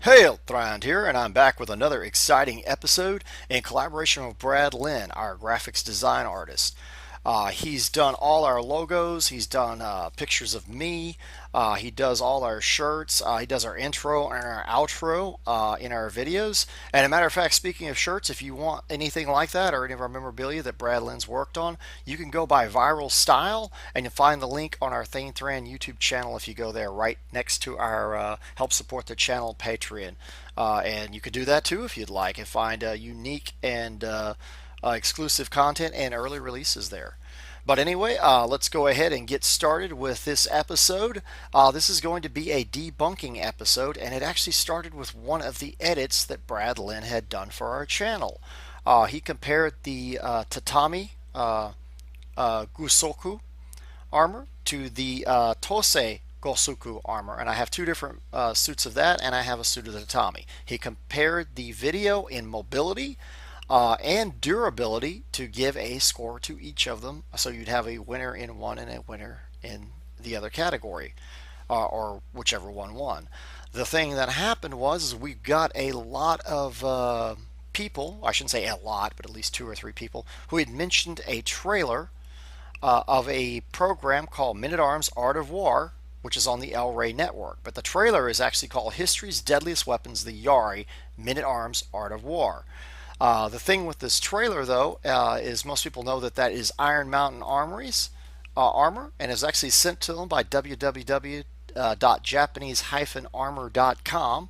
Hail, Thrind here, and I'm back with another exciting episode in collaboration with Brad Lynn, our graphics design artist. He's done all our logos, he's done pictures of me, he does all our shirts, he does our intro and our outro in our videos. And a matter of fact, speaking of shirts, if you want anything like that or any of our memorabilia that Brad Lynn's worked on, you can go by Viral Style and you'll find the link on our Thane Thran YouTube channel if you go there right next to our Help Support the Channel Patreon. And you could do that too if you'd like and find unique and exclusive content and early releases there. But anyway, let's go ahead and get started with this episode. This is going to be a debunking episode, and it actually started with one of the edits that Brad Lynn had done for our channel. He compared the Tatami Gusoku armor to the Tosei Gosuku armor, and I have two different suits of that, and I have a suit of the Tatami. He compared the video in mobility and durability to give a score to each of them, so you'd have a winner in one and a winner in the other category, or whichever one won. The thing that happened was we got a lot of people, I shouldn't say a lot, but at least two or three people, who had mentioned a trailer of a program called Men at Arms Art of War, which is on the El Rey network. But the trailer is actually called History's Deadliest Weapons, the Yari Men at Arms Art of War. The thing with this trailer, though, is most people know that that is Iron Mountain Armory's armor, and is actually sent to them by www.japanese-armor.com,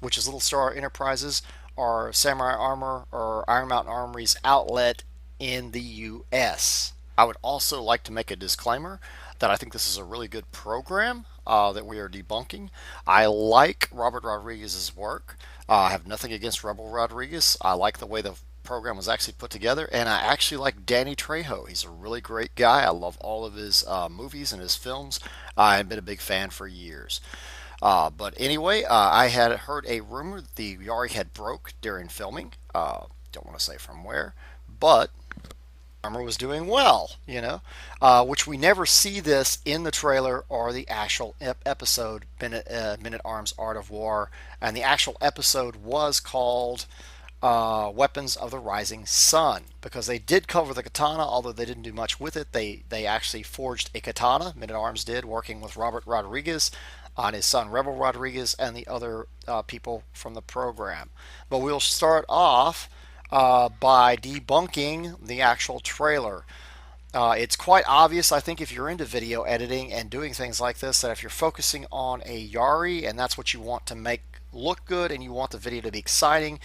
which is Little Star Enterprises or Samurai Armor or Iron Mountain Armory's outlet in the U.S. I would also like to make a disclaimer that I think this is a really good program that we are debunking. I like Robert Rodriguez's work. I have nothing against Rebel Rodriguez. I like the way the program was actually put together, and I actually like Danny Trejo. He's a really great guy. I love all of his movies and his films. I've been a big fan for years. But anyway, I had heard a rumor that the Yari had broke during filming. Don't want to say from where, but armor was doing well, which we never see this in the trailer or the actual episode, Men at Arms Art of War. And the actual episode was called Weapons of the Rising Sun, because they did cover the katana, although they didn't do much with it. They actually forged a katana, Men at Arms did, working with Robert Rodriguez on his son Rebel Rodriguez and the other people from the program. But we'll start off by debunking the actual trailer. It's quite obvious, I think, if you're into video editing and doing things like this, that if you're focusing on a Yari and that's what you want to make look good and you want the video to be exciting,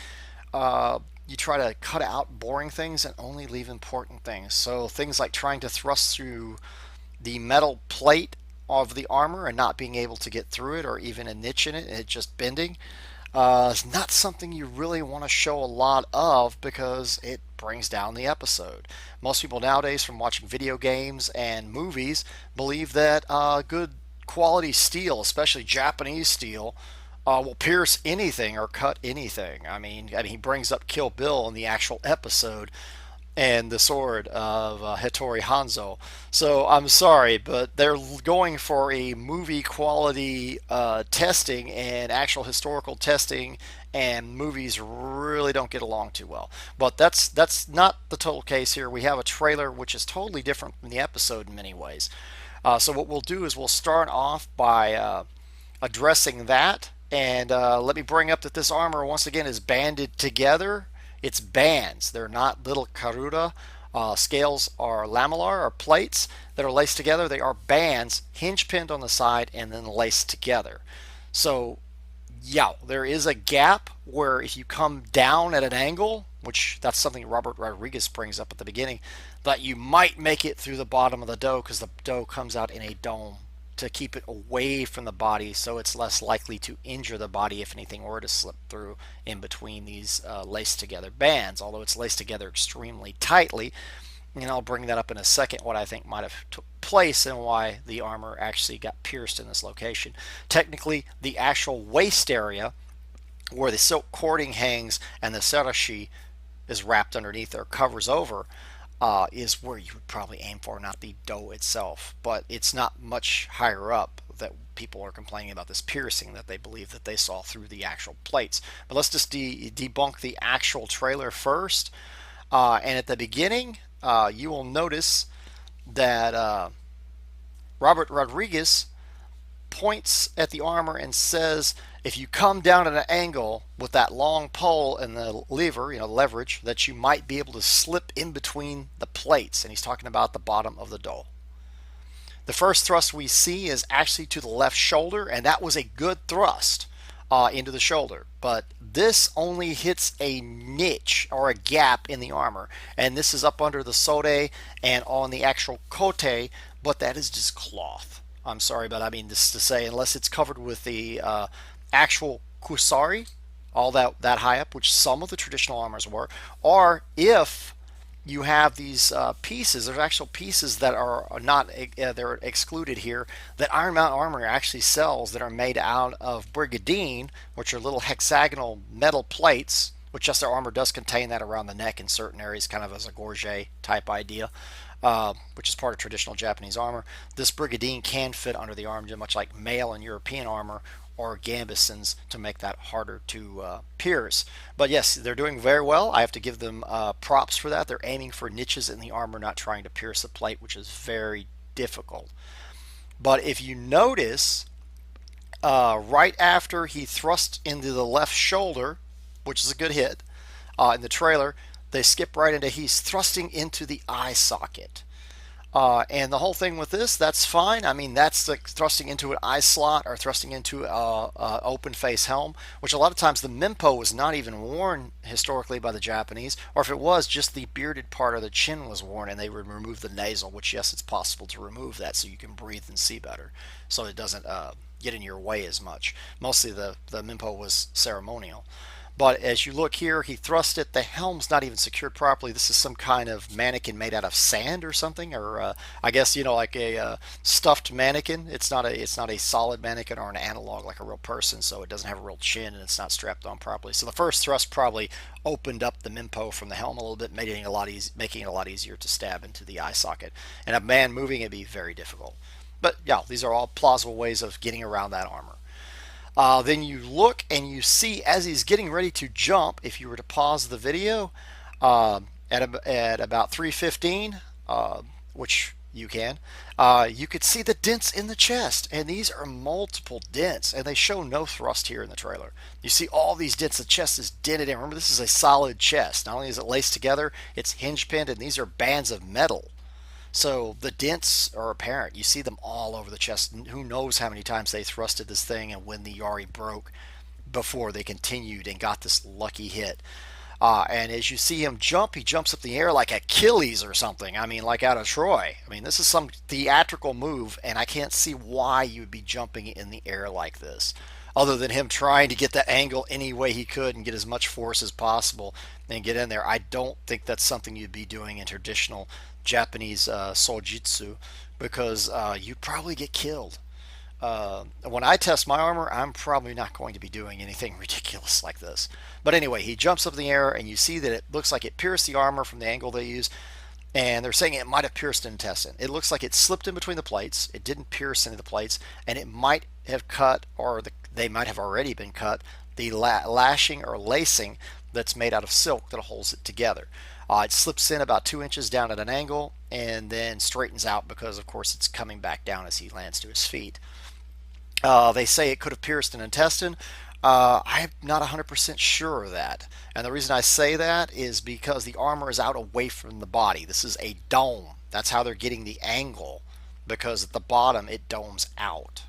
you try to cut out boring things and only leave important things. So things like trying to thrust through the metal plate of the armor and not being able to get through it, or even a niche in it and it just bending, is not something you really want to show a lot of, because it brings down the episode. Most people nowadays, from watching video games and movies, believe that good quality steel, especially Japanese steel, will pierce anything or cut anything. I mean, he brings up Kill Bill in the actual episode and the sword of Hattori Hanzo. So I'm sorry, but they're going for a movie quality testing, and actual historical testing and movies really don't get along too well. But that's not the total case here. We have a trailer which is totally different from the episode in many ways. So what we'll do is we'll start off by addressing that, and let me bring up that this armor once again is banded together. It's bands. They're not little karuda. Scales are lamellar, or plates that are laced together. They are bands, hinge pinned on the side and then laced together. So yeah, there is a gap where if you come down at an angle, which that's something Robert Rodriguez brings up at the beginning, that you might make it through the bottom of the dough, because the dough comes out in a dome to keep it away from the body, so it's less likely to injure the body if anything were to slip through in between these laced together bands, although it's laced together extremely tightly. And I'll bring that up in a second, what I think might have took place and why the armor actually got pierced in this location. Technically, the actual waist area where the silk cording hangs and the sarashi is wrapped underneath or covers over, where you would probably aim for, not the dough itself. But it's not much higher up that people are complaining about this piercing that they believe that they saw through the actual plates. But let's just debunk the actual trailer first. And at the beginning, you will notice that Robert Rodriguez points at the armor and says, if you come down at an angle with that long pole and the lever, leverage, that you might be able to slip in between the plates. And he's talking about the bottom of the dough. The first thrust we see is actually to the left shoulder, and that was a good thrust into the shoulder. But this only hits a niche or a gap in the armor, and this is up under the sode and on the actual cote, but that is just cloth. I'm sorry, but I mean this to say, unless it's covered with the actual kusari, all that high up, which some of the traditional armors were, or if you have these pieces. There's actual pieces that are not they're excluded here that Iron Mountain Armory actually sells that are made out of brigadine, which are little hexagonal metal plates, which just their armor does contain that around the neck in certain areas, kind of as a gorget type idea. Which is part of traditional Japanese armor. This brigadine can fit under the arm, much like male and European armor or gambesons, to make that harder to pierce. But yes, they're doing very well. I have to give them props for that. They're aiming for niches in the armor, not trying to pierce the plate, which is very difficult. But if you notice, right after he thrust into the left shoulder, which is a good hit, in the trailer, they skip right into he's thrusting into the eye socket. And the whole thing with this, that's fine. I mean, that's like thrusting into an eye slot or thrusting into a open face helm, which a lot of times the mempo was not even worn historically by the Japanese, or if it was, just the bearded part of the chin was worn, and they would remove the nasal, which yes, it's possible to remove that so you can breathe and see better, so it doesn't get in your way as much. Mostly the mempo was ceremonial. But as you look here, he thrust it. The helm's not even secured properly. This is some kind of mannequin made out of sand or something, or I guess like a stuffed mannequin. It's not a solid mannequin or an analog like a real person, so it doesn't have a real chin and it's not strapped on properly. So the first thrust probably opened up the mempo from the helm a little bit, making it a lot easier to stab into the eye socket. And a man moving it'd be very difficult. But yeah, these are all plausible ways of getting around that armor. Then you look and you see as he's getting ready to jump, if you were to pause the video at about 3:15, which you can, you could see the dents in the chest. And these are multiple dents, and they show no thrust here in the trailer. You see all these dents. The chest is dented in. Remember, this is a solid chest. Not only is it laced together, it's hinge pinned, and these are bands of metal. So the dents are apparent. You see them all over the chest. Who knows how many times they thrusted this thing and when the Yari broke before they continued and got this lucky hit. And as you see him jump, he jumps up the air like Achilles or something. I mean, like out of Troy. I mean, this is some theatrical move, and I can't see why you would be jumping in the air like this, other than him trying to get that angle any way he could and get as much force as possible and get in there. I don't think that's something you'd be doing in traditional Japanese sojitsu, because you'd probably get killed. When I test my armor, I'm probably not going to be doing anything ridiculous like this. But anyway, he jumps up in the air, and you see that it looks like it pierced the armor from the angle they use, and they're saying it might have pierced an intestine. It looks like it slipped in between the plates. It didn't pierce any of the plates, and it might have cut, or they might have already been cut, the lashing or lacing that's made out of silk that holds it together. It slips in about 2 inches down at an angle and then straightens out because, of course, it's coming back down as he lands to his feet. They say it could have pierced an intestine. I'm not 100% sure of that. And the reason I say that is because the armor is out away from the body. This is a dome. That's how they're getting the angle, because at the bottom it domes out.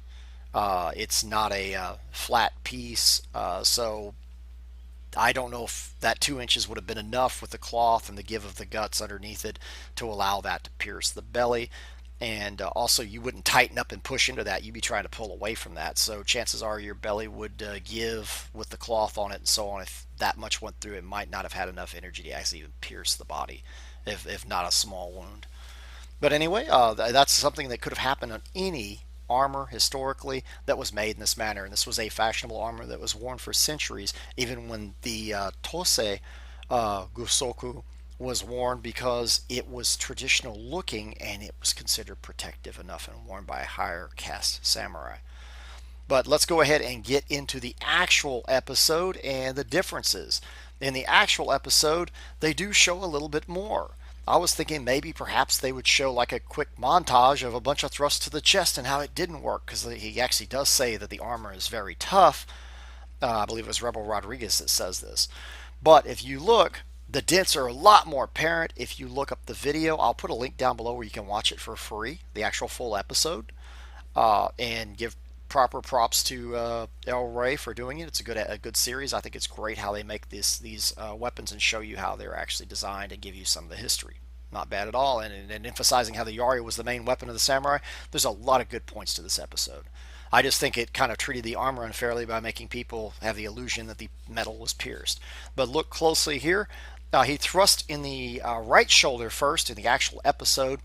It's not a flat piece, so I don't know if that 2 inches would have been enough with the cloth and the give of the guts underneath it to allow that to pierce the belly. And also, you wouldn't tighten up and push into that. You'd be trying to pull away from that. So chances are your belly would give with the cloth on it and so on. If that much went through, it might not have had enough energy to actually even pierce the body, if not a small wound. But anyway, that's something that could have happened on any armor historically that was made in this manner, and this was a fashionable armor that was worn for centuries, even when the Tosei Gusoku was worn, because it was traditional looking and it was considered protective enough and worn by a higher caste samurai. But let's go ahead and get into the actual episode and the differences. In the actual episode, they do show a little bit more. I was thinking maybe perhaps they would show like a quick montage of a bunch of thrusts to the chest and how it didn't work, because he actually does say that the armor is very tough. I believe it was Rebel Rodriguez that says this. But if you look, the dents are a lot more apparent. If you look up the video, I'll put a link down below where you can watch it for free, the actual full episode, and give proper props to El Rey for doing it. It's a good series. I think it's great how they make these weapons and show you how they're actually designed and give you some of the history. Not bad at all. And emphasizing how the Yari was the main weapon of the samurai. There's a lot of good points to this episode. I just think it kind of treated the armor unfairly by making people have the illusion that the metal was pierced. But look closely here. He thrust in the right shoulder first in the actual episode,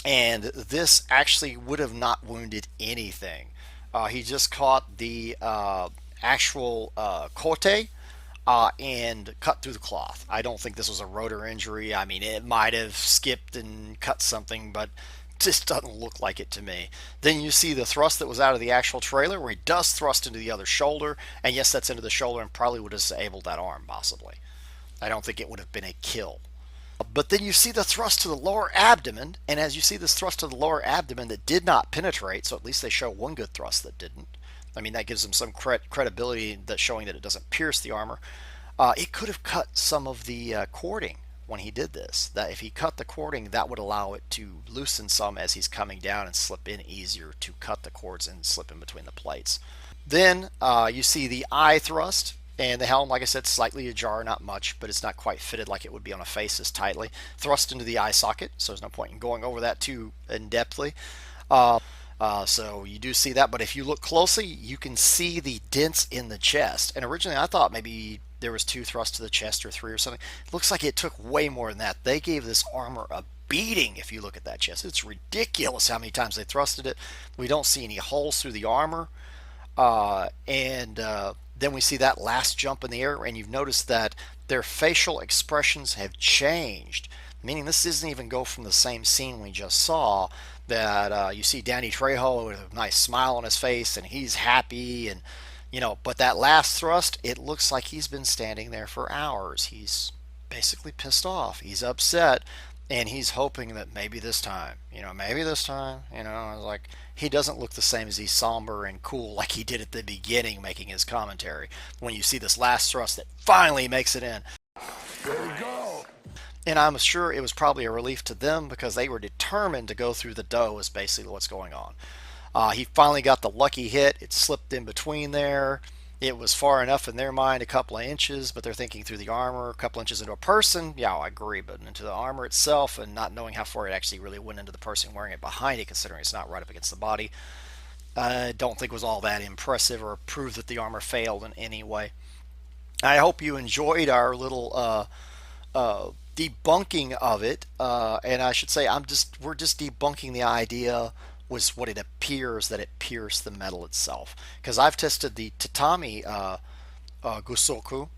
and this actually would have not wounded anything. He just caught the actual cote and cut through the cloth. I don't think this was a rotor injury. I mean, it might have skipped and cut something, but just doesn't look like it to me. Then you see the thrust that was out of the actual trailer where he does thrust into the other shoulder, and yes, that's into the shoulder and probably would have disabled that arm possibly. I don't think it would have been a kill. But then you see the thrust to the lower abdomen, and as you see this thrust to the lower abdomen that did not penetrate, so at least they show one good thrust that didn't. I mean, that gives them some credibility that showing that it doesn't pierce the armor. It could have cut some of the cording when he did this. That if he cut the cording, that would allow it to loosen some as he's coming down and slip in easier to cut the cords and slip in between the plates. Then you see the eye thrust. And the helm, like I said, slightly ajar, not much, but it's not quite fitted like it would be on a face as tightly. Thrust into the eye socket, so there's no point in going over that too in-depthly. So you do see that, but if you look closely, you can see the dents in the chest. And originally I thought maybe there was 2 thrusts to the chest or 3 or something. It looks like it took way more than that. They gave this armor a beating if you look at that chest. It's ridiculous how many times they thrusted it. We don't see any holes through the armor. Then we see that last jump in the air, and you've noticed that their facial expressions have changed, meaning this doesn't even go from the same scene we just saw. That you see Danny Trejo with a nice smile on his face, and he's happy, and but that last thrust, it looks like he's been standing there for hours. He's basically pissed off. He's upset, and he's hoping that maybe this time, like he doesn't look the same as he's somber and cool like he did at the beginning making his commentary. When you see this last thrust that finally makes it in. There we go. And I'm sure it was probably a relief to them because they were determined to go through the dough is basically what's going on. He finally got the lucky hit. It slipped in between there. It was far enough in their mind, a couple of inches, but they're thinking through the armor, a couple inches into a person. Yeah, I agree, but into the armor itself and not knowing how far it actually really went into the person wearing it behind it, considering it's not right up against the body, I don't think was all that impressive or proved that the armor failed in any way. I hope you enjoyed our little debunking of it, and I should say we're just debunking the idea was what it appears that it pierced the metal itself. Because I've tested the tatami gusoku,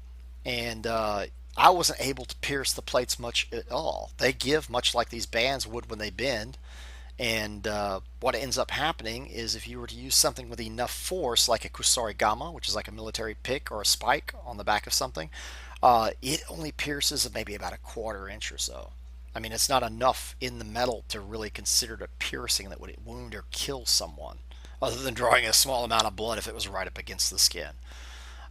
and I wasn't able to pierce the plates much at all. They give much like these bands would when they bend, and what ends up happening is if you were to use something with enough force, like a kusarigama, which is like a military pick or a spike on the back of something, it only pierces maybe about a quarter inch or so. I mean, it's not enough in the metal to really consider it a piercing that would wound or kill someone, other than drawing a small amount of blood if it was right up against the skin.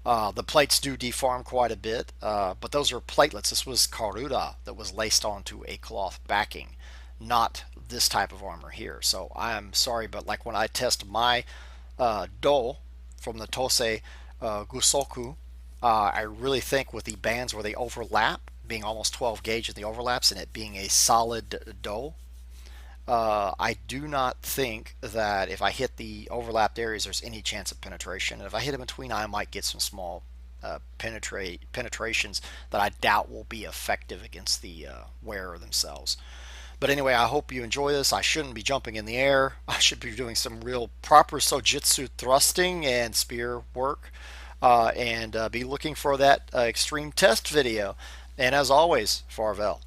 The plates do deform quite a bit, but those are platelets. This was Karuda that was laced onto a cloth backing, not this type of armor here. So I'm sorry, but like when I test my do from the Tosei Gusoku, I really think with the bands where they overlap, being almost 12 gauge in the overlaps and it being a solid do, I do not think that if I hit the overlapped areas there's any chance of penetration. And if I hit in between, I might get some small penetrations that I doubt will be effective against the wearer themselves. But anyway, I hope you enjoy this. I shouldn't be jumping in the air. I should be doing some real proper sojitsu thrusting and spear work, and be looking for that extreme test video. And as always, farvel.